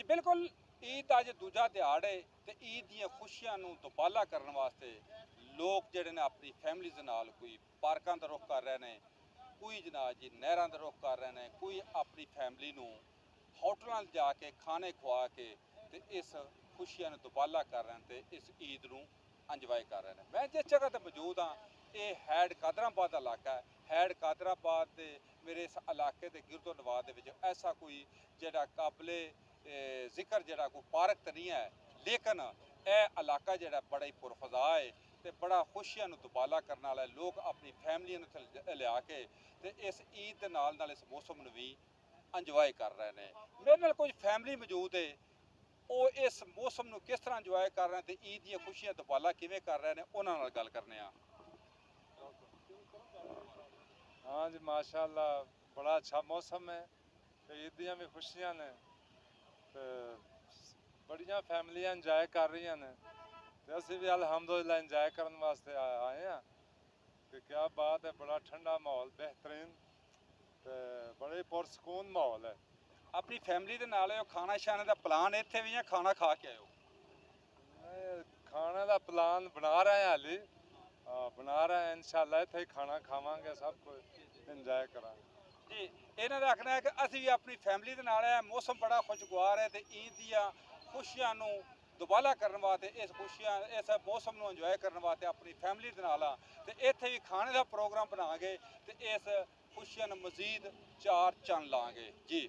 जी बिल्कुल ईद अज दूजा दिहाड़ है तो ईद दी खुशियां नूं दुबाला करने वास्ते लोग जिहड़े ने अपनी फैमिली दे नाल कोई पार्कां दा रुख कर रहे हैं, कोई जनाब जी नहरां दा रुख कर रहे हैं, कोई अपनी फैमिली नूं होटलों जाके खाने खुआ के ते इस खुशियां नूं दुबाला कर रहे हैं ते इस ईद नूं इंजॉय कर रहे हैं। मैं जिस जगह ते मौजूद हाँ ये हैड कादराबाद का इलाका है। हैड कादराबाद के मेरे इस इलाके के गिरदो नवाज दे विच ऐसा कोई जिहड़ा काबले जिक्र जिहड़ा कोई पार्क तो नहीं है, लेकिन यह इलाका जिहड़ा बड़ा ही पुरफजा है तो बड़ा खुशियां नूं दुबाला करने वाला है। लोग अपनी फैमिलियां नूं लिया के ते इस ईद दे नाल इस मौसम नूं भी इंजॉय कर रहे हैं। मेरे नाल कुछ फैमिली मौजूद है, वो इस मौसम नूं किस तरह इंजॉय कर रहे हैं तो ईद दी खुशियां दुबाला किवें कर रहे हैं, उन्हां नाल गल करने आ। हाँ जी माशाअल्लाह बड़ा अच्छा मौसम है तो ईद दियां भी खुशियां ने तो बड़ियां फैमिलियां इंजॉय कर रही ने तो असीं भी अल्हम्दुलिल्लाह इंजॉय करने वास्ते आए हैं कि क्या बात है। बड़ा ठंडा माहौल बेहतरीन तो बड़े पुरसकून माहौल है। अपनी फैमिली दे नाल खाना शाने का प्लान इत्थे भी है, खाना खा के आयो? खाने का प्लान बना रहे हैं हाली, बना रहे हैं इंशाल्लाह इत्थे ही खाना खावांगे, सब कुछ इंजॉय करांगे जी। इन्हां दा आखना है कि असीं भी अपनी फैमिली दे नाल है, मौसम बड़ा खुशगवार है तो ईद दियां खुशियां नूं दुबाला करने वास्ते इस खुशियां इस मौसम नूं इंजॉय करने वास्ते अपनी फैमिली दे नाल ते इत्थे भी खाने का प्रोग्राम बनांगे ते इस खुशियां नूं मजीद चार चंद लांगे जी।